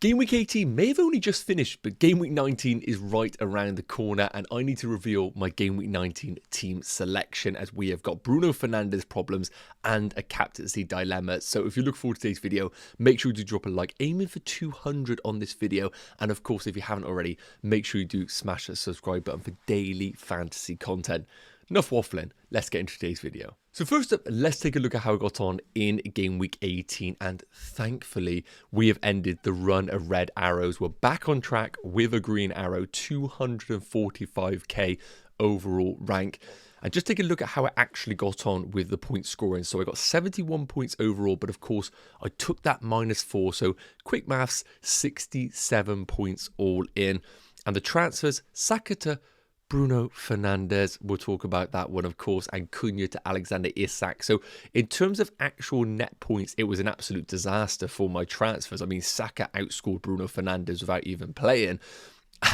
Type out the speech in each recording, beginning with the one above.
Game week 18 may have only just finished, but game week 19 is right around the corner, and I need to reveal my game week 19 team selection as we have got Bruno Fernandes problems and a captaincy dilemma. So if you look forward to today's video, make sure to drop a like, aiming for 200 on this video. And of course, if you haven't already, make sure you do smash that subscribe button for daily fantasy content. Enough waffling, let's get into today's video. So first up, let's take a look at how I got on in game week 18, and thankfully we have ended the run of red arrows. We're back on track with a green arrow, 245k overall rank. And just take a look at how I actually got on with the point scoring. So I got 71 points overall, but of course I took that -4. So quick maths, 67 points all in. And the transfers, Saka to Bruno Fernandes, we'll talk about that one, of course, and Cunha to Alexander Isak. So in terms of actual net points, it was an absolute disaster for my transfers. I mean, Saka outscored Bruno Fernandes without even playing.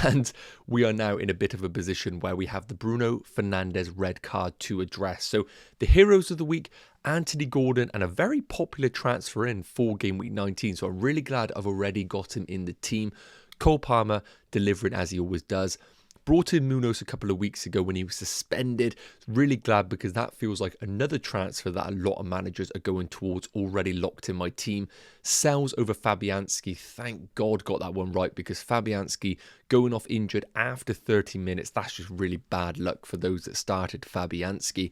And we are now in a bit of a position where we have the Bruno Fernandes red card to address. So the heroes of the week, Anthony Gordon, and a very popular transfer in for game week 19. So I'm really glad I've already got him in the team. Cole Palmer delivering as he always does. Brought in Munoz a couple of weeks ago when he was suspended. Really glad, because that feels like another transfer that a lot of managers are going towards, already locked in my team. Sells over Fabianski. Thank God got that one right, because Fabianski going off injured after 30 minutes. That's just really bad luck for those that started Fabianski.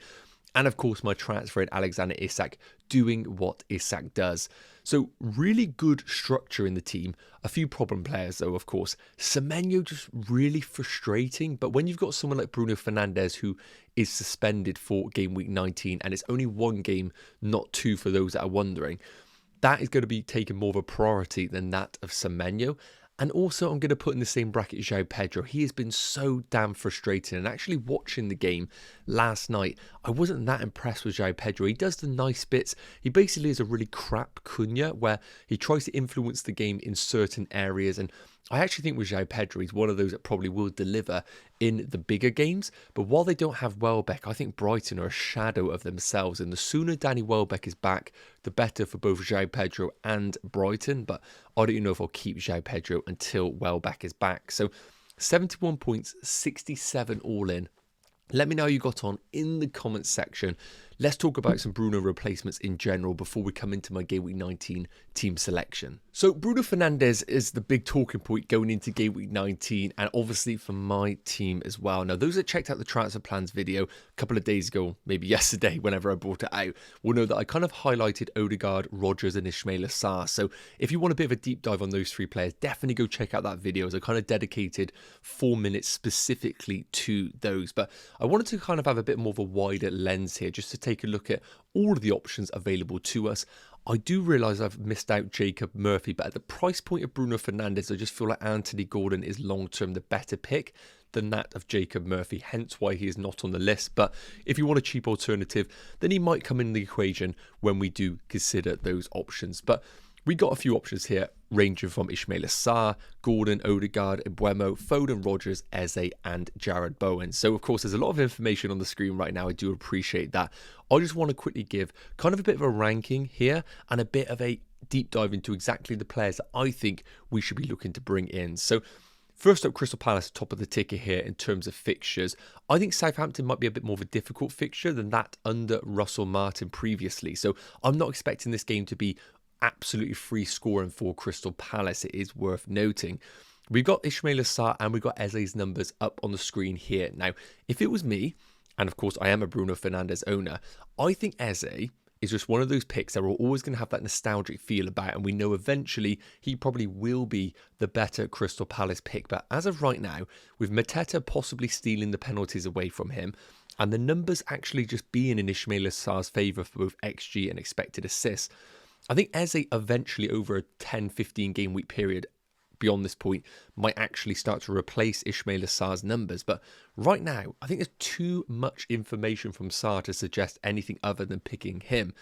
And of course, my transfer in Alexander Isak, doing what Isak does. So really good structure in the team. A few problem players though, of course. Semenyo just really frustrating. But when you've got someone like Bruno Fernandes who is suspended for game week 19, and it's only one game, not two for those that are wondering, that is going to be taken more of a priority than that of Semenyo. And also, I'm going to put in the same bracket João Pedro. He has been so damn frustrating. And actually watching the game last night, I wasn't that impressed with João Pedro. He does the nice bits. He basically is a really crap Cunha, where he tries to influence the game in certain areas. And I actually think with João Pedro, he's one of those that probably will deliver in the bigger games. But while they don't have Welbeck, I think Brighton are a shadow of themselves. And the sooner Danny Welbeck is back, the better for both João Pedro and Brighton. But I don't even know if I'll keep João Pedro until Welbeck is back. So 71 points, 67 all in. Let me know how you got on in the comments section. Let's talk about some Bruno replacements in general before we come into my game week 19 team selection. So Bruno Fernandes is the big talking point going into game week 19, and obviously for my team as well. Now, those that checked out the transfer plans video a couple of days ago, maybe yesterday, whenever I brought it out, will know that I kind of highlighted Odegaard, Rodgers and Ismaila Sarr. So if you want a bit of a deep dive on those three players, definitely go check out that video, as I kind of dedicated 4 minutes specifically to those. But I wanted to kind of have a bit more of a wider lens here, just to take a look at all of the options available to us. I do realise I've missed out Jacob Murphy, but at the price point of Bruno Fernandes, I just feel like Anthony Gordon is long-term the better pick than that of Jacob Murphy, hence why he is not on the list. But if you want a cheap alternative, then he might come in the equation when we do consider those options. But we got a few options here, ranging from Ismaila Sarr, Gordon, Odegaard, Mbeumo, Foden, Rodgers, Eze and Jared Bowen. So of course there's a lot of information on the screen right now. I do appreciate that. I just want to quickly give kind of a bit of a ranking here and a bit of a deep dive into exactly the players that I think we should be looking to bring in. So first up, Crystal Palace, top of the ticker here in terms of fixtures. I think Southampton might be a bit more of a difficult fixture than that under Russell Martin previously. So I'm not expecting this game to be absolutely free scoring for Crystal Palace. It is worth noting. We've got Ismaila Sarr and we've got Eze's numbers up on the screen here. Now, if it was me, and of course I am a Bruno Fernandes owner, I think Eze is just one of those picks that we're always going to have that nostalgic feel about, and we know eventually he probably will be the better Crystal Palace pick. But as of right now, with Mateta possibly stealing the penalties away from him, and the numbers actually just being in Ismaila Sarr's favour for both XG and expected assists, I think Eze eventually over a 10-15 game week period beyond this point might actually start to replace Ismaila Sarr's numbers. But right now, I think there's too much information from Sarr to suggest anything other than picking him.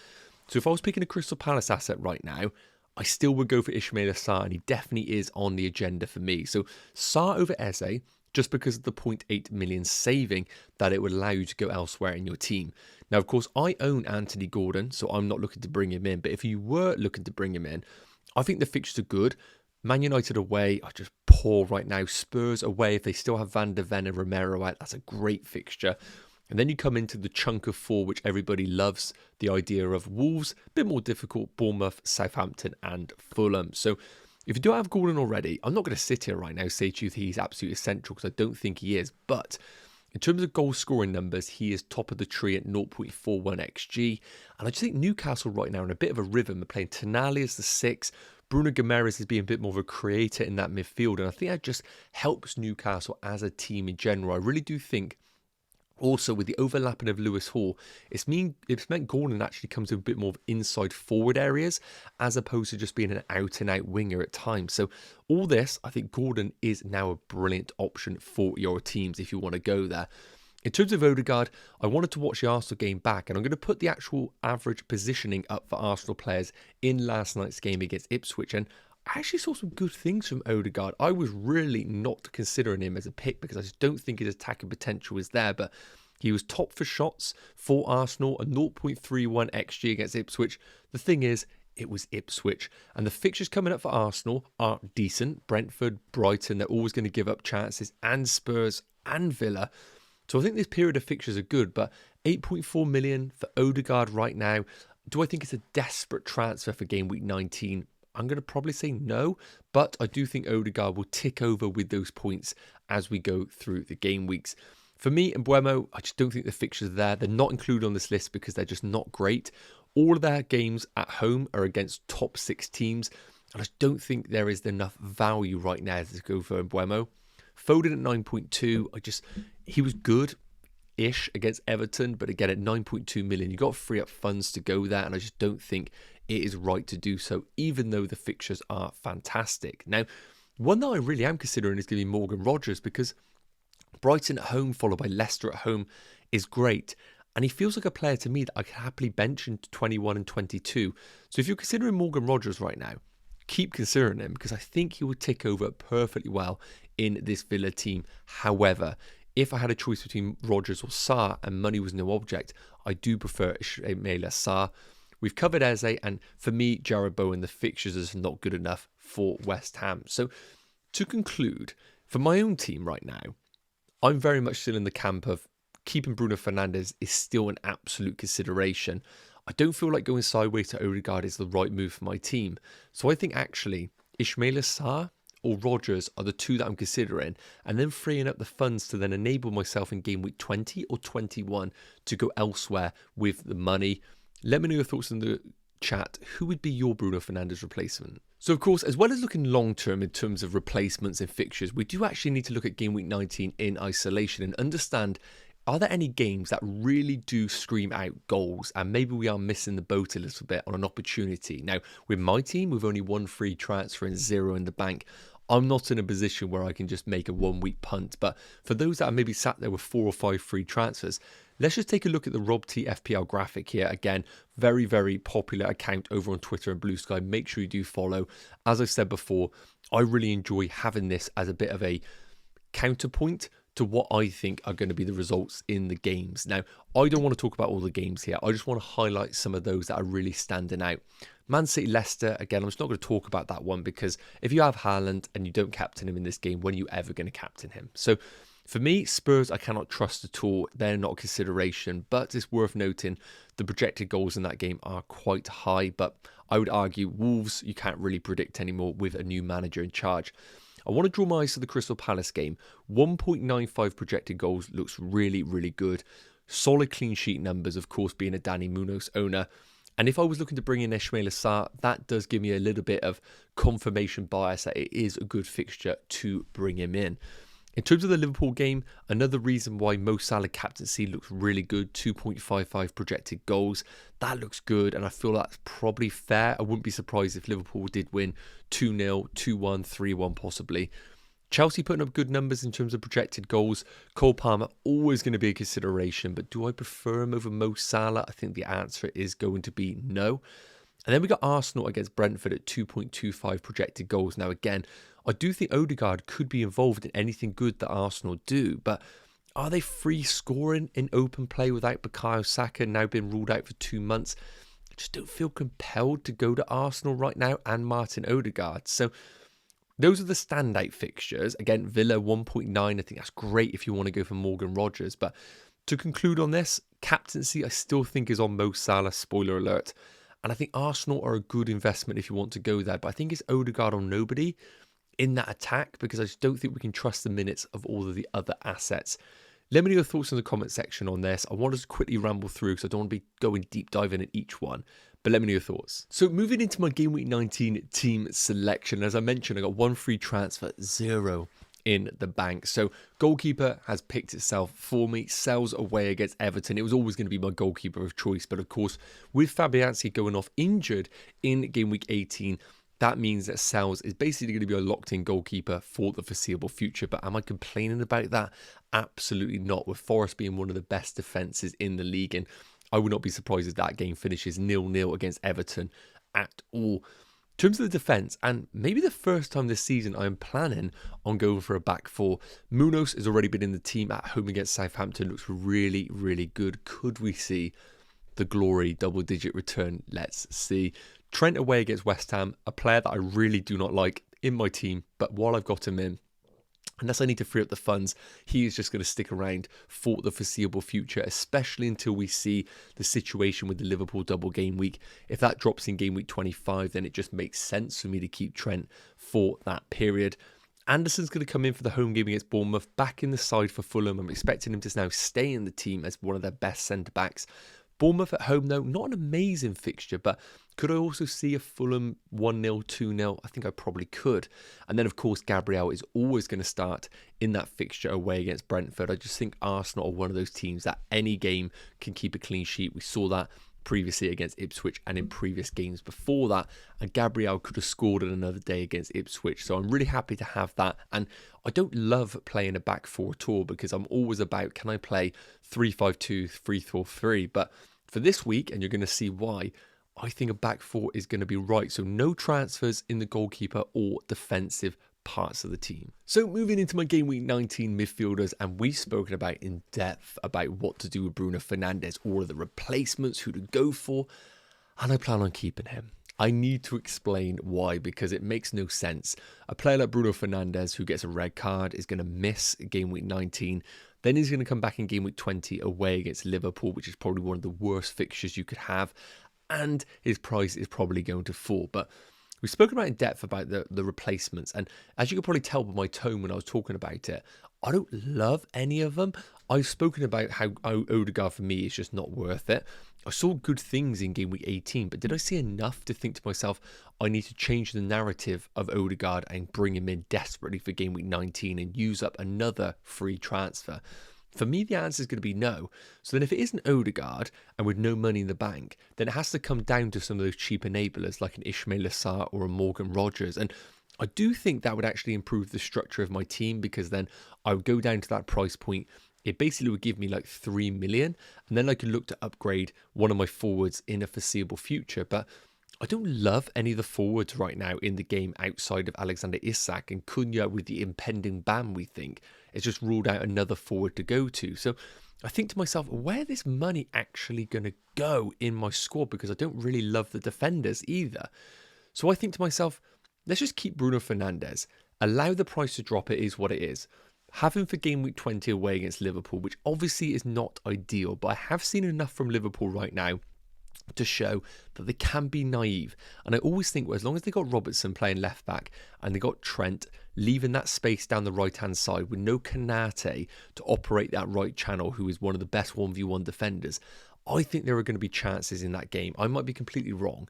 So if I was picking a Crystal Palace asset right now, I still would go for Ismaila Sarr, and he definitely is on the agenda for me. So Sarr over Eze, just because of the 0.8 million saving that it would allow you to go elsewhere in your team. Now, of course, I own Anthony Gordon, so I'm not looking to bring him in. But if you were looking to bring him in, I think the fixtures are good. Man United away are just poor right now. Spurs away, if they still have Van der Ven and Romero out, that's a great fixture. And then you come into the chunk of 4, which everybody loves, the idea of Wolves, a bit more difficult, Bournemouth, Southampton and Fulham. So if you don't have Gordon already, I'm not going to sit here right now and say to you that he's absolutely essential, because I don't think he is. But in terms of goal scoring numbers, he is top of the tree at 0.41 XG. And I just think Newcastle right now in a bit of a rhythm. They're playing Tonali as the 6. Bruno Guimaraes is being a bit more of a creator in that midfield. And I think that just helps Newcastle as a team in general. I really do think also with the overlapping of Lewis Hall, it's meant Gordon actually comes to a bit more of inside forward areas as opposed to just being an out and out winger at times. So all this, I think Gordon is now a brilliant option for your teams if you want to go there. In terms of Odegaard, I wanted to watch the Arsenal game back, and I'm going to put the actual average positioning up for Arsenal players in last night's game against Ipswich, and I actually saw some good things from Odegaard. I was really not considering him as a pick because I just don't think his attacking potential is there, but he was top for shots for Arsenal, a 0.31 XG against Ipswich. The thing is, it was Ipswich, and the fixtures coming up for Arsenal are decent. Brentford, Brighton, they're always going to give up chances, and Spurs and Villa. So I think this period of fixtures are good, but 8.4 million for Odegaard right now. Do I think it's a desperate transfer for game week 19? I'm going to probably say no, but I do think Odegaard will tick over with those points as we go through the game weeks. For me and Buemo, I just don't think the fixtures are there. They're not included on this list because they're just not great. All of their games at home are against top 6 teams, and I just don't think there is enough value right now to go for Buemo. Foden at 9.2, he was good-ish against Everton, but again at 9.2 million, you've got to free up funds to go there, and I just don't think it is right to do so, even though the fixtures are fantastic. Now, one that I really am considering is going to be Morgan Rogers, because Brighton at home followed by Leicester at home is great, and he feels like a player to me that I could happily bench into 21 and 22. So if you're considering Morgan Rogers right now, keep considering him, because I think he would tick over perfectly well in this Villa team. However, if I had a choice between Rogers or Sarr and money was no object, I do prefer Ismaila Sarr. We've covered Eze, and for me, Jarrod Bowen, the fixtures is not good enough for West Ham. So to conclude, for my own team right now, I'm very much still in the camp of keeping Bruno Fernandes is still an absolute consideration. I don't feel like going sideways to Odegaard is the right move for my team. So I think actually Ismaila Sarr or Rogers are the two that I'm considering, and then freeing up the funds to then enable myself in game week 20 or 21 to go elsewhere with the money. Let me know your thoughts in the chat. Who would be your Bruno Fernandes replacement? So of course, as well as looking long term in terms of replacements and fixtures, we do actually need to look at game week 19 in isolation and understand, are there any games that really do scream out goals, and maybe we are missing the boat a little bit on an opportunity. Now, with my team, we've only 1 free transfer and 0 in the bank. I'm not in a position where I can just make a 1 week punt, but for those that are maybe sat there with 4 or 5 free transfers, let's just take a look at the RobT FPL graphic here. Again, very, very popular account over on Twitter and Blue Sky. Make sure you do follow. As I've said before, I really enjoy having this as a bit of a counterpoint to what I think are going to be the results in the games. Now, I don't want to talk about all the games here. I just want to highlight some of those that are really standing out. Man City Leicester, again, I'm just not going to talk about that one, because if you have Haaland and you don't captain him in this game, when are you ever going to captain him? So for me, Spurs I cannot trust at all. They're not a consideration, but it's worth noting the projected goals in that game are quite high, but I would argue Wolves you can't really predict anymore with a new manager in charge. I want to draw my eyes to the Crystal Palace game. 1.95 projected goals looks really, really good. Solid clean sheet numbers, of course, being a Danny Munoz owner. And if I was looking to bring in Ismaila Sarr, that does give me a little bit of confirmation bias that it is a good fixture to bring him in. In terms of the Liverpool game, another reason why Mo Salah captaincy looks really good, 2.55 projected goals. That looks good, and I feel that's probably fair. I wouldn't be surprised if Liverpool did win 2-0, 2-1, 3-1 possibly. Chelsea putting up good numbers in terms of projected goals. Cole Palmer always going to be a consideration, but do I prefer him over Mo Salah? I think the answer is going to be no. And then we got Arsenal against Brentford at 2.25 projected goals. Now again, I do think Odegaard could be involved in anything good that Arsenal do, but are they free scoring in open play without Bukayo Saka now being ruled out for 2 months? I just don't feel compelled to go to Arsenal right now and Martin Odegaard. So those are the standout fixtures. Again, Villa 1.9. I think that's great if you want to go for Morgan Rogers. But to conclude on this, captaincy I still think is on Mo Salah, spoiler alert. And I think Arsenal are a good investment if you want to go there. But I think it's Odegaard or nobody in that attack, because I just don't think we can trust the minutes of all of the other assets. Let me know your thoughts in the comment section on this. I want us to quickly ramble through because I don't want to be going deep diving at each one. But let me know your thoughts. So moving into my Game Week 19 team selection, as I mentioned, I got 1 free transfer, 0 in the bank. So goalkeeper has picked itself for me. Sells away against Everton. It was always going to be my goalkeeper of choice. But of course, with Fabianski going off injured in Game Week 18, that means that Sells is basically going to be a locked-in goalkeeper for the foreseeable future. But am I complaining about that? Absolutely not. With Forest being one of the best defences in the league, and I would not be surprised if that game finishes 0-0 against Everton at all. In terms of the defence, and maybe the first time this season I'm planning on going for a back four. Munoz has already been in the team at home against Southampton. Looks really, really good. Could we see the glory double-digit return? Let's see. Trent away against West Ham, a player that I really do not like in my team, but while I've got him in, unless I need to free up the funds, he is just going to stick around for the foreseeable future, especially until we see the situation with the Liverpool double game week. If that drops in game week 25, then it just makes sense for me to keep Trent for that period. Anderson's going to come in for the home game against Bournemouth, back in the side for Fulham. I'm expecting him to now stay in the team as one of their best centre-backs. Bournemouth at home, though, not an amazing fixture, but could I also see a Fulham 1-0, 2-0? I think I probably could. And then, of course, Gabriel is always going to start in that fixture away against Brentford. I just think Arsenal are one of those teams that any game can keep a clean sheet. We saw that previously against Ipswich and in previous games before that. And Gabriel could have scored on another day against Ipswich. So I'm really happy to have that. And I don't love playing a back four at all, because I'm always about, can I play 3-5-2, 3-4-3? But for this week, and you're going to see why, I think a back four is going to be right. So no transfers in the goalkeeper or defensive parts of the team. So moving into my Game Week 19 midfielders, and we've spoken about in depth about what to do with Bruno Fernandes, all of the replacements, who to go for, and I plan on keeping him. I need to explain why, because it makes no sense. A player like Bruno Fernandes, who gets a red card, is going to miss Game Week 19. Then he's going to come back in Game Week 20 away against Liverpool, which is probably one of the worst fixtures you could have. And his price is probably going to fall. But we've spoken about in depth about the replacements. And as you can probably tell by my tone when I was talking about it, I don't love any of them. I've spoken about how Odegaard for me is just not worth it. I saw good things in Game Week 18, but did I see enough to think to myself, I need to change the narrative of Odegaard and bring him in desperately for Game Week 19 and use up another free transfer? For me, the answer is going to be no. So then if it isn't Odegaard and with no money in the bank, then it has to come down to some of those cheap enablers like an Ismail Assar or a Morgan Rogers. And I do think that would actually improve the structure of my team, because then I would go down to that price point. It basically would give me like 3 million, and then I could look to upgrade one of my forwards in a foreseeable future. But I don't love any of the forwards right now in the game outside of Alexander Isak, and Cunha, with the impending ban, we think, it's just ruled out another forward to go to. So I think to myself, where this money actually going to go in my squad? Because I don't really love the defenders either. So I think to myself, let's just keep Bruno Fernandes, allow the price to drop. It is what it is. Have him for Game Week 20 away against Liverpool, which obviously is not ideal, but I have seen enough from Liverpool right now to show that they can be naive. And I always think, well, as long as they got Robertson playing left back and they got Trent leaving that space down the right hand side with no Kanate to operate that right channel, who is one of the best 1v1 defenders, I think there are going to be chances in that game. I might be completely wrong,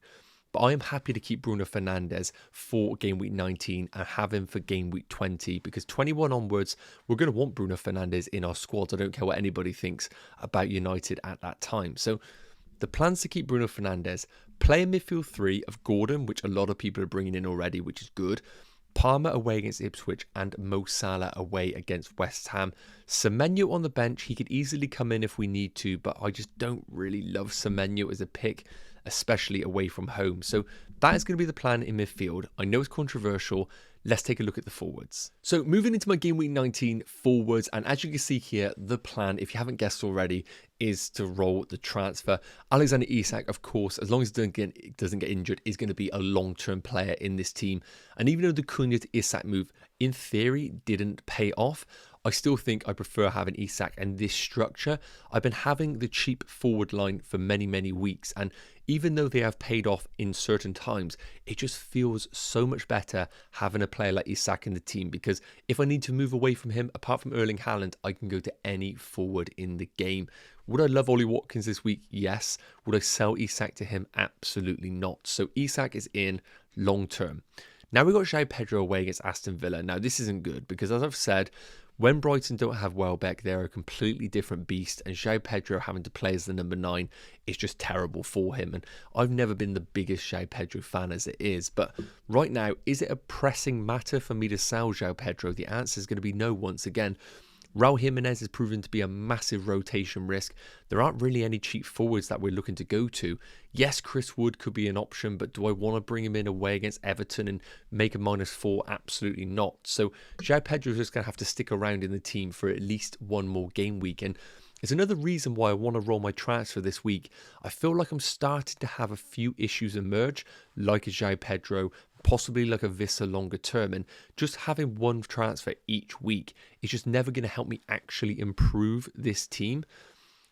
but I am happy to keep Bruno Fernandes for Game Week 19 and have him for Game Week 20, because 21 onwards, we're going to want Bruno Fernandes in our squad. I don't care what anybody thinks about United at that time. So the plan's to keep Bruno Fernandes, play a midfield 3 of Gordon, which a lot of people are bringing in already, which is good. Palmer away against Ipswich and Mo Salah away against West Ham. Semenyo on the bench. He could easily come in if we need to, but I just don't really love Semenyo as a pick, especially away from home. So that is going to be the plan in midfield. I know it's controversial. let's take a look at the forwards. So moving into my game week 19 forwards, and as you can see here, the plan, if you haven't guessed already, is to roll the transfer. Alexander Isak, of course, as long as he doesn't get injured, is going to be a long-term player in this team. And even though the Cunha to Isak move, in theory, didn't pay off, I still think I prefer having Isak and this structure. I've been having the cheap forward line for many, many weeks, and even though they have paid off in certain times, it just feels so much better having a player like Isak in the team, because if I need to move away from him, apart from Erling Haaland, I can go to any forward in the game. Would I love Ollie Watkins this week? Yes. Would I sell Isak to him? Absolutely not. So Isak is in long term. Now we've got João Pedro away against Aston Villa. Now this isn't good because, as I've said, when Brighton don't have Welbeck, they're a completely different beast, and João Pedro having to play as the number 9 is just terrible for him. And I've never been the biggest João Pedro fan as it is, but right now, is it a pressing matter for me to sell João Pedro? The answer is going to be no once again. Raul Jimenez has proven to be a massive rotation risk. There aren't really any cheap forwards that we're looking to go to. Yes, Chris Wood could be an option, but do I want to bring him in away against Everton and make a -4? Absolutely not. So João Pedro is just going to have to stick around in the team for at least one more game week. And it's another reason why I want to roll my transfer this week. I feel like I'm starting to have a few issues emerge, like a João Pedro, possibly like a Vissa longer term, and just having one transfer each week is just never going to help me actually improve this team.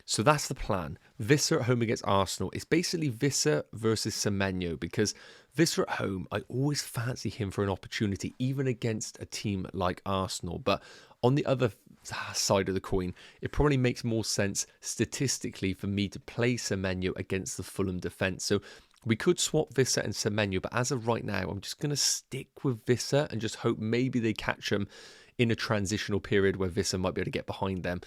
So that's the plan. Vissa at home against Arsenal. It's basically Vissa versus Semenyo, because Vissa at home, I always fancy him for an opportunity, even against a team like Arsenal. But on the other side of the coin, it probably makes more sense statistically for me to play Semenyo against the Fulham defence. So we could swap Vissa and Semenyo, but as of right now, I'm just going to stick with Vissa and just hope maybe they catch him in a transitional period where Vissa might be able to get behind them.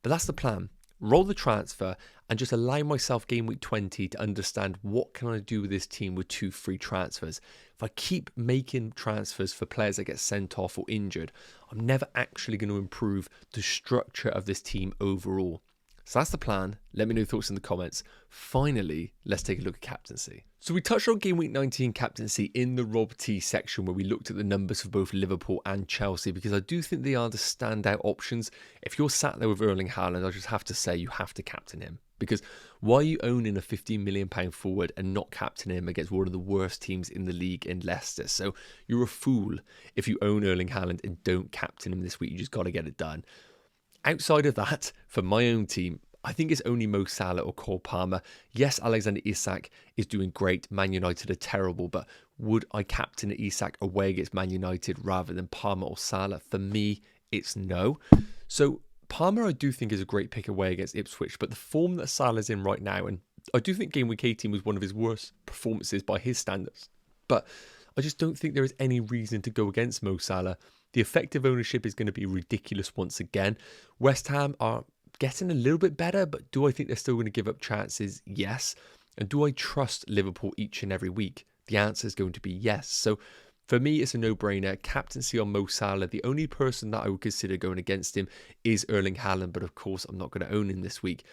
But that's the plan. Roll the transfer and just allow myself game week 20 to understand what can I do with this team with 2 free transfers. If I keep making transfers for players that get sent off or injured, I'm never actually going to improve the structure of this team overall. So that's the plan. Let me know your thoughts in the comments. Finally, let's take a look at captaincy. So we touched on game week 19 captaincy in the RobT section, where we looked at the numbers for both Liverpool and Chelsea, because I do think they are the standout options. If you're sat there with Erling Haaland, I just have to say you have to captain him, because why are you owning a £15 million forward and not captaining him against one of the worst teams in the league in Leicester? So you're a fool if you own Erling Haaland and don't captain him this week. You just got to get it done. Outside of that, for my own team, I think it's only Mo Salah or Cole Palmer. Yes, Alexander Isak is doing great. Man United are terrible, but would I captain Isak away against Man United rather than Palmer or Salah? For me, it's no. So Palmer I do think is a great pick away against Ipswich, but the form that Salah's in right now, and I do think game week 18 was one of his worst performances by his standards, but I just don't think there is any reason to go against Mo Salah. The effective ownership is going to be ridiculous once again. West Ham are getting a little bit better, but do I think they're still going to give up chances? Yes. And do I trust Liverpool each and every week? The answer is going to be yes. So for me, it's a no-brainer. Captaincy on Mo Salah. The only person that I would consider going against him is Erling Haaland, but of course, I'm not going to own him this week.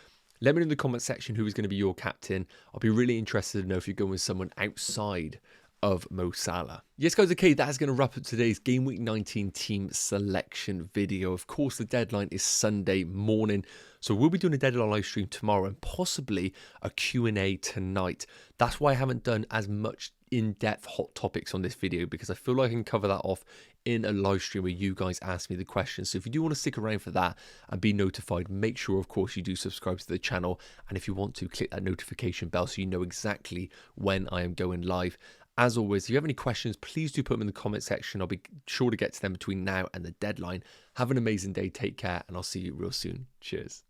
Let me know in the comment section who is going to be your captain. I'll be really interested to know if you're going with someone outside of Mo Salah. Yes guys, okay, that is going to wrap up today's Game Week 19 team selection video. Of course, the deadline is Sunday morning, so we'll be doing a deadline live stream tomorrow and possibly a Q&A tonight. That's why I haven't done as much in-depth hot topics on this video, because I feel like I can cover that off in a live stream where you guys ask me the questions. So if you do want to stick around for that and be notified, make sure of course you do subscribe to the channel, and if you want to, click that notification bell so you know exactly when I am going live. As always, if you have any questions, please do put them in the comment section. I'll be sure to get to them between now and the deadline. Have an amazing day, take care, and I'll see you real soon. Cheers.